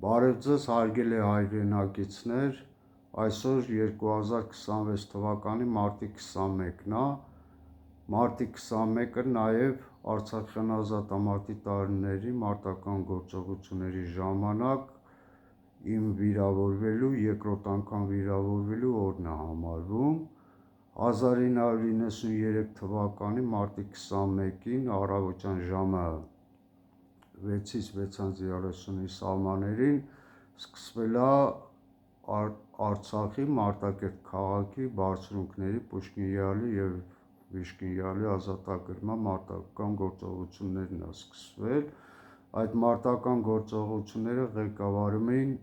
Բարև ձեզ հարգելի հայրենակիցներ, այսօր 2026 թվականի մարտի 21-ն է, մարտի 21-ը նաև Արցախյան ազատամարտի տարիների մարտական գործողությունների ժամանակ իմ վիրավորվելու, երկրորդ անգամ վիրավորվելու օրն է համարվում։ 1993 թվականի մարտի 21-ին առավոտյան ժամը 6-ից 6:30-ի սահմաններին սկսվել է Արցախի Մարտակերտ քաղաքի բարձունքների Պուշկին-Յալի և Վիշկին-Յալի ազատագրման մարտական գործողություններն է սկսվել։ Այդ մարտական գործողությունները ղեկավարում էին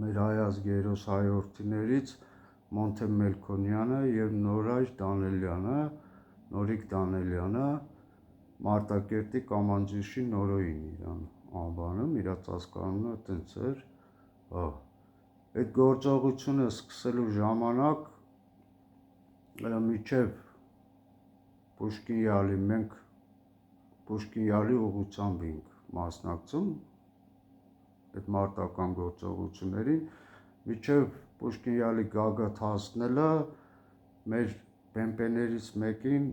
մեր հայազգի հերոս հայրենիներից Մոնթե Մելքոնյանը և Նորիկ Դանելյանը, Մարտակերտի կամանդժի Նորոյին իրան անվանում, իր ծածկանունը տենց էր։ Այդ գործողությունը սկսելու ժամանակ մինչև Պուշկին-Յալի մենք Պուշկին-Յալի ուղղությամբ էինք մասնակցում այդ մարտական գործողություններին, մինչև Պուշկին-Յալի գագաթ հասնելը մեր բեմպեներից մեկին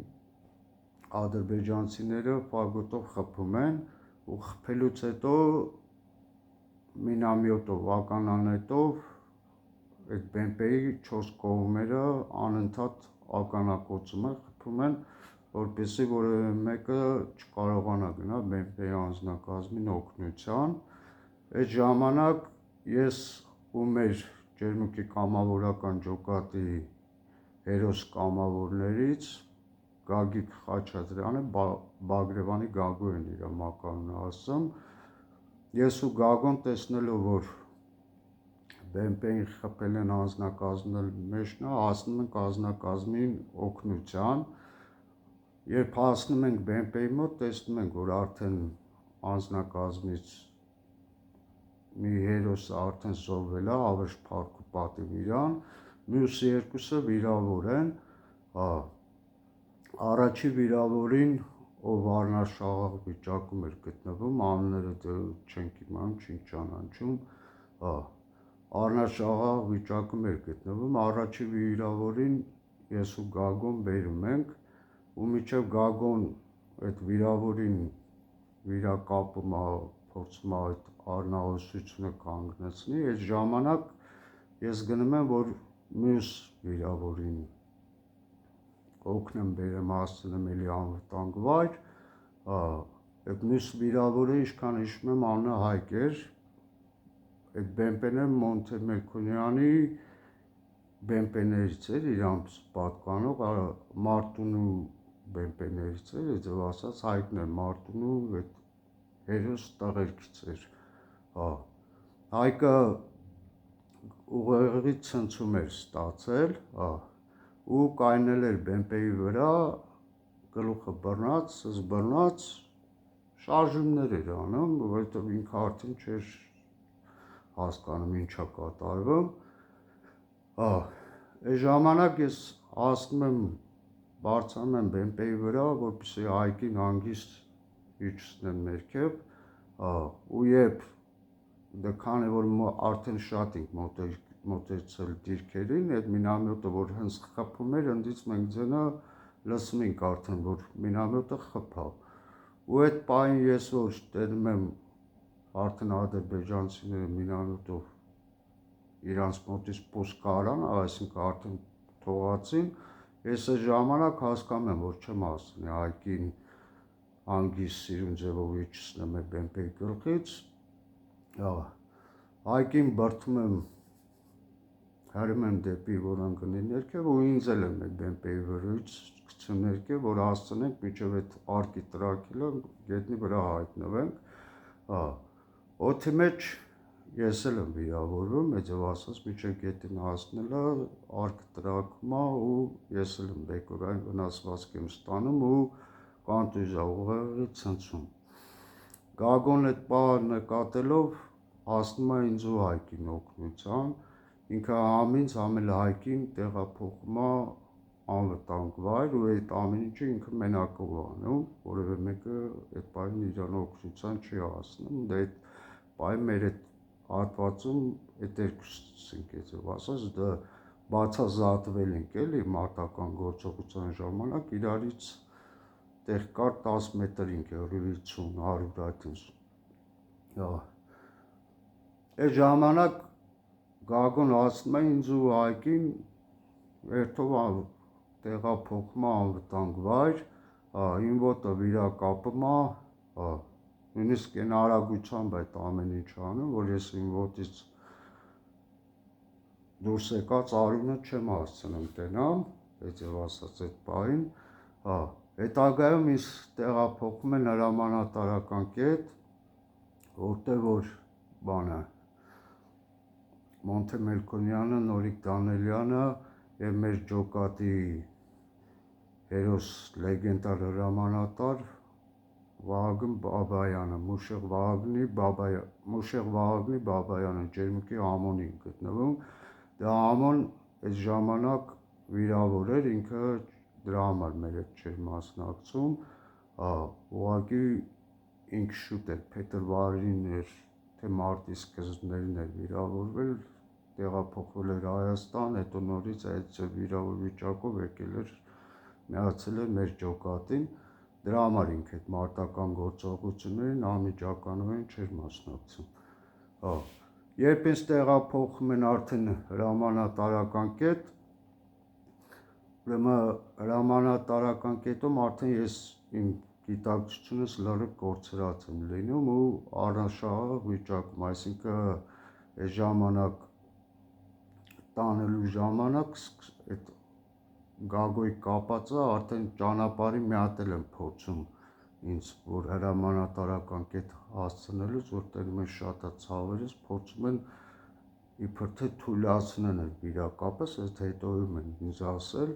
ադրբեջանցիները ֆագոտով խփում են ու խփելուց հետո մինամյոտով, ականանետով այդ բեմպեի 4 կողմերը անընդհատ ականակոծում են, խփում են, որպեսզի որևէ մեկը չկարողանա գնալ բեմպեի անձնակազմին օգնության։ Այդ ժամանակ ես ու մեր ջերմուկի կամավորական ջոկատի հերոս կամավորներից Գագիկ Խաչատրյանը, Բագրևանի Գագու են իր մականունը ասում, ես ու Գագոն տեսնելով, որ բեմպեին խփել են անձնակազմն մեջն է, հասնում ենք անձնակազմին օգնության։ Երբ հասնում ենք բեմպեի մոտ, տեսնում ենք, որ արդեն անձնակազմից մի հերոսը արդեն զոհվել է, ավերջ փառք ու պատիվ իրան, մյուս երկուսը վիրավոր են։ Առաջի վիրավորին, ով առնաշաղախ վիճակում էր գտնվում, անունները չենք իմանում, չենք ճանաչում, առնաշաղախ վիճակում էր գտնվում, առաջի վիրավորին ես ու Գագոն բերում ենք ու մինչև Գագոն այդ վիրավորին վիրակապում է, փորձում է այդ առնահոսությունը կանգնեցնի, այդ ժամանակ ես գնում եմ, որ մյուս վիրավորին օգնեմ, բերեմ, հասցնեմ էլի անվտանգ վայր։ Այդ մյուս վիրավորը, ինչքան հիշում եմ, անունը Հայկ էր, այդ բեմպեները Մոնթե Մելքոնյանի բեմպեներից էր, իրանց պատկանող Մարտունու բեմպեներից էր, ձև ասած Հայկն էր Մարտունու այդ հերոս տղերքից էր։ Հայկը ուղեղի ցնցում էր ստացել ու կայնել էր բեմպեի վրա, գլուխը բռնած, շարժումներ էր անում, որովհետև ինքը արդեն չէր հասկանում ինչա կատարվում։ Այդ ժամանակ ես հասնում եմ, բարձրանում եմ բեմպեի վրա, որպեսզի Հայկին հանգիստ իջեցնեմ ներքև, ու երբ քանի որ արդեն շատ ենք մոտեցել դիրքերին, այդ մինամյոտը որ հենց խփում էր, ընդից մենք ձենը լսում ենք արդեն, որ մինամյոտը խփավ։ Ու այդ պահին ես որ տենում եմ արդեն ադրբեջանցիները մինամյոտով իրանց մոտից պուսկը արան, այսինքն արդեն թողածին, ես այդ ժամանակ հասկանում եմ, որ չեմ հասցնի Հայկին հանգիստ սիրուն ձևով իջեցնեմ այդ բեմպեի գլխից, Հայկին բրդում եմ, հրում եմ դեպի որ ընկնի ներքև ու ինձ էլ եմ այդ բեմպեի վրայից գցում ներքև, որ հասցնենք մինչև այդ արկի տրաքելը գետնի վրա հայտնվենք։ Օդի մեջ ես էլ եմ վիրավորվում, այդպես ասած մինչև գետնին հասնելը արկը տրաքում է ու ես էլ եմ բեկորային վնասվածք եմ ստանում ու կոնտուզիա ուղեղի ցնցում։ Գագոն այդ պահը նկատելով հասնում է ինձ ու Հայկին օգնության, ինքը ամենից ամենը Հայկին տեղափոխում է անվտանգ վայր ու այդ ամեն ինչը ինքը մենակով անում, որևէ մեկը այդ պահին իրան օգնության չի հասնում, այդ Բայց մեր այդ հատվածում այդ երկուսն ենք ասած դա բացազատվել ենք էլի մարտական գործողության ժամանակ իրարից տեղ կար 10 մետր 50 100 այդպես այդ ժամանակ Գագոն ասում է ինձ ու Հայկին երթով տեղափոխում անվտանգ վայր, իմ ոտը վիրակապում է, նույնիսկ այն արագությամբ այդ ամեն ինչ անում, որ ես իմ ոտից դուրս եկած արյունը չեմ հասցնում տենամ, այդ եւ ասած այդ պահին, հետագայում ինձ տեղափոխում են հրամանատարական կետ, որտեղ որ բանը Մոնթե Մելքոնյանը, Նորիկ Դանելյանը եւ մեր ջոկատի հերոս լեգենդար հրամանատար Վահագն Բաբայանը, Մուշեղ Վահագնի Բաբայանը Ջերմուկի Ամոնին գտնվում, դա Ամոն այդ ժամանակ վիրավոր էր, ինքը դրա համար մեր հետ չէր մասնակցում, ուղղակի ինքը շուտ էր փետրվարին էր, թե մարտի սկզբներն էր վիրավորվել, տեղափոխվել էր Հայաստան, հետո նորից այդ վիրավոր վիճակով եկել էր միացել էր մեր ջոկատին, դրա համար ինքը այդ մարտական գործողություններին անմիջականորեն չէր մասնակցում։ Երբ ինձ տեղափոխում են արդեն հրամանատարական կետ, ուրեմն հրամանատարական կետում արդեն ես իմ գիտակցությունս լրիվ կորցրած եմ լինում ու առնշահող վիճակում, այսինքն այդ ժամանակ տանելու ժամանակ այդ Գագոյի կապածը արդեն ճանապարհի մի հատ եմ փորձում ինձ որ հրամանատարական կետ հասցնելուց, որտեղ մենք շատ ցավերից փորձում են իբր թե թույլացնեն այդ վիրակապս, այդ հետոյում են ինձ ասել,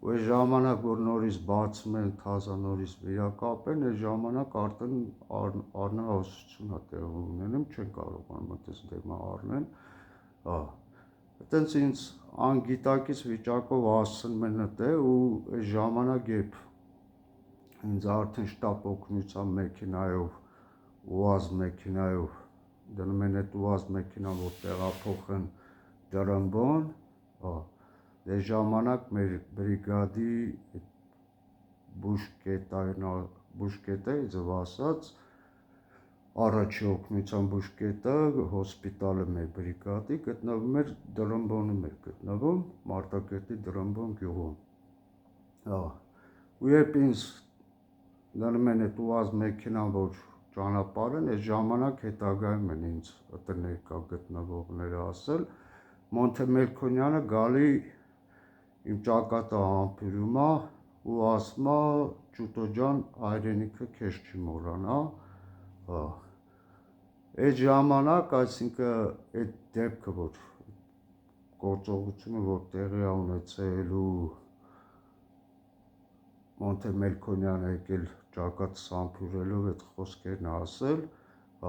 ու այդ ժամանակ որ նորից բացում են թազա նորից վիրակապեն, այդ ժամանակ արդեն առնահոսություն է տեղի ունենում, չեն կարողանում այդպես դեմը առնեն, այտենց ինձ անգիտակից վիճակով հասցնում են այդտեղ ու այդ ժամանակ երբ ինձ արդեն շտապ օգնության մեքենայով, ՈՒԱԶ մեքենայով դնում են այդ ՈՒԱԶ մեքենան, որ տեղափոխեն Դրամբոն, այդ ժամանակ մեր բրիգադի բուժկետը, ձև ասած, առաջի օգնության բուժկետը, հոսպիտալը մեր բրիգադի գտնվում էր Դրամբոնում էր գտնվում, Մարտակերտի Դրամբոն գյուղում, ու երբ ինձ դնում են այդ ՈՒԱԶ մեքենան, որ ճանապարհեն, այդ ժամանակ հետագայում են ինձ այդտեղ ներկա գտնվողները ասել, Մոնթե Մելքոնյանը գալի իմ ճակատը համբուրում է ու ասում է Ճուտո ջան, հայրենիքը քեզ չի մոռանա, այդ ժամանակ, այսինքն այդ դեպքը, որ գործողությունը, որ տեղի է ունեցել ու Մոնթե Մելքոնյանը եկել ճակատս համբուրելով այդ խոսքերն ասել,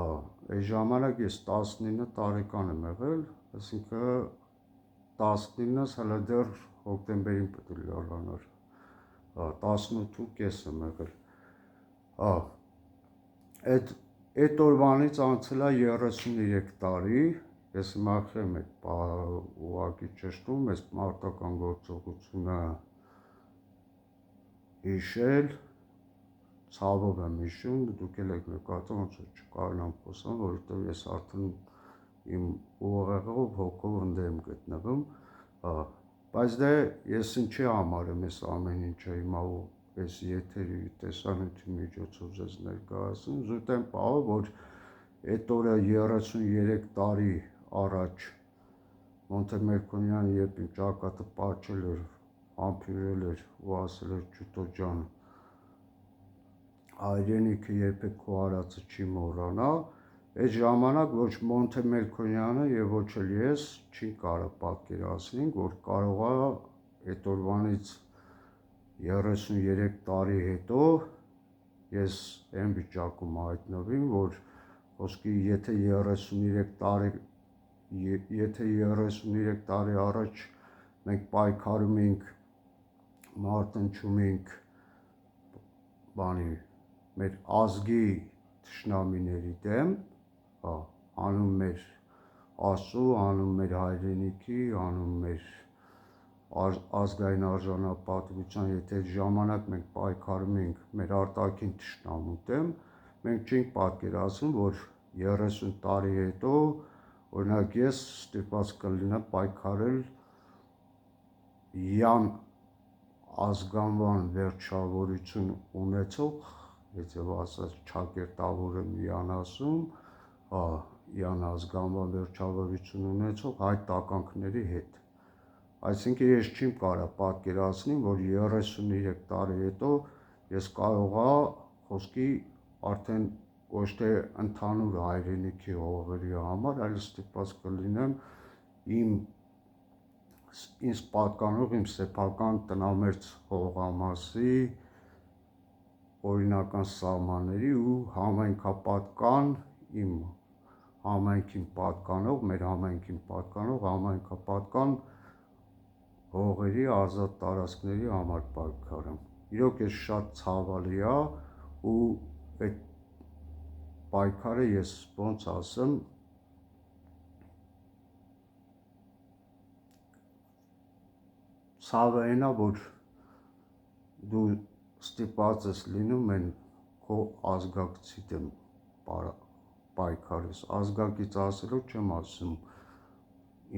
այդ ժամանակ ես 19 տարեկան եմ եղել, այսինքն 19-ս հələ դեռ հոկտեմբերին պետք է լրանար, 18.5 եմ եղել, այդ օրվանից անցել է 33 տարի, ես հիմա խեմ այդ ուղղակի ճշտում, այս մարտական գործողությունը հիշել, ցավով եմ հիշում, դուք էլ եք նկատում, ոնց որ չկարողանամ խոսալ, որովհետև ես արդեն իմ ուղեղով հոգով ընդ եմ գտնվում, բայց դե ես ինչի համար եմ այս ամեն ինչը հիմա ու այս եթերի տեսանյութի միջոցով ձեզ ներկայացնում, զուտ եմ պահը, որ այդ օրը 33 տարի առաջ Մոնթե Մելքոնյանը երբ իմ ճակատը պատճել էր, համբուրել էր ու ասել էր Ճուտո ջան, հայրենիքը երբեք քո արածը չի մոռանա, այդ ժամանակ ոչ Մոնթե Մելքոնյանը եւ ոչ էլ ես չի կարող պատկերացնենք, որ կարող է այդ օրվանից 33 տարի հետո ես այն վիճակում հայտնվím, որ ոսկի եթե 33 տարի առաջ մենք պայքարում ենք, մարտնչում ենք մեր ազգի թշնամիների դեմ, անում մեր Աստծու, անում մեր հայրենիքի, անում մեր ազգային արժանապատվության, եթե ժամանակ մենք պայքարում ենք մեր արտաքին թշնամու դեմ, մենք չենք պատկերացնում, որ 30 տարի հետո, օրինակ ես ստիպված կլինեմ պայքարել յան ազգանվան վերջավորություն ունեցող, եթե ասած ճակերտավոր եմ յան ասում, յան ազգանվան վերջավորություն ունեցող հայ տականքների հետ։ Այսինքն ես չեմ կարող պատկերացնել, որ 33 տարի հետո ես կարողա խոսքի արդեն ոչ թե ընդհանուր հայրենիքի հողերի համար, այլ ստիպված կլինեմ ինձ պատկանող իմ սեփական տնամերձ հողամասի օրինական սահմանների ու համայնքապատկան իմ համայնքին պատկանող, մեր համայնքին պատկանող համայնքապատկան հողերի ազատ տարածքների համար պայքարում։ Իրոք ես շատ ցավալի է ու այդ պայքարը ես ոնց ասեմ ցավը այն է, որ դու ստիպված ես լինում են քո ազգակցի դեմ պայքարես, ազգակից ասելով չեմ ասում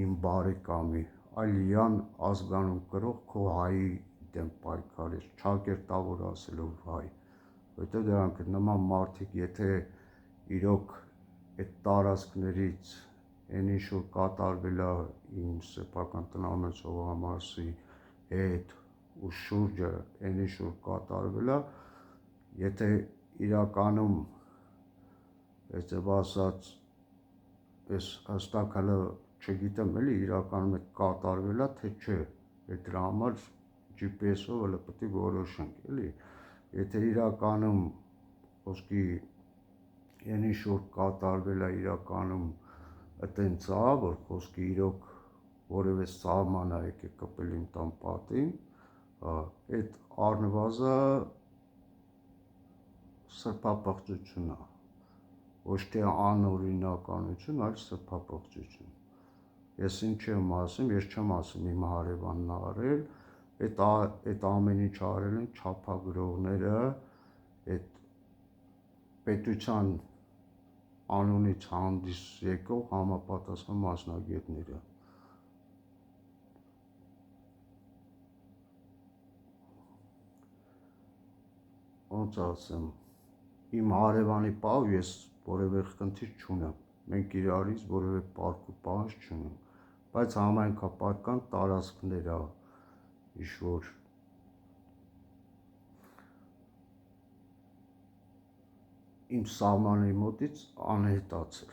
իմ բարեկամի, այլ յան ազգանուն կրող քո հայի դեմ պայքարես, ճակերտավոր ասելով հայ, որտեղ դրանք նման մարդիկ, եթե իրոք այդ տարածքներից այն ինչ որ կատարվել է իմ սեփական տնամերձ հողամասի հետ ու շուրջը այն ինչ որ կատարվել է, եթե իրականում այսպես ասած ես հստակ հələ չգիտեմ էլի իրականում այդ կատարվել է թե չէ, դրա համար GPS-ով հələ պետք է որոշենք էլի, եթե իրականում խոսքի այն ինչ որ կատարվել է իրականում այտենց է, որ խոսքի իրոք որևէ սահման է եկել կպել իմ տան պատին, այդ առնվազն սրբապղծություն է, ոչ թե անօրինականություն, այլ սրբապղծություն։ Ես ինչ եմ ասում, ես չեմ ասում իմ հարևանն արել, այդ ամեն ինչ արել են չափագրողները, այդ պետության անունից հանդես եկող համապատասխան մասնագետները։ Ոնց ասեմ, իմ հարևանի պահով ես որևէ խնդիր չունեմ, մենք իրարից որևէ պարտք ու պահանջ չունենք, բայց համայնքապատկան տարածքները ինչ-որ իմ սահմանի մոտից անհետացել։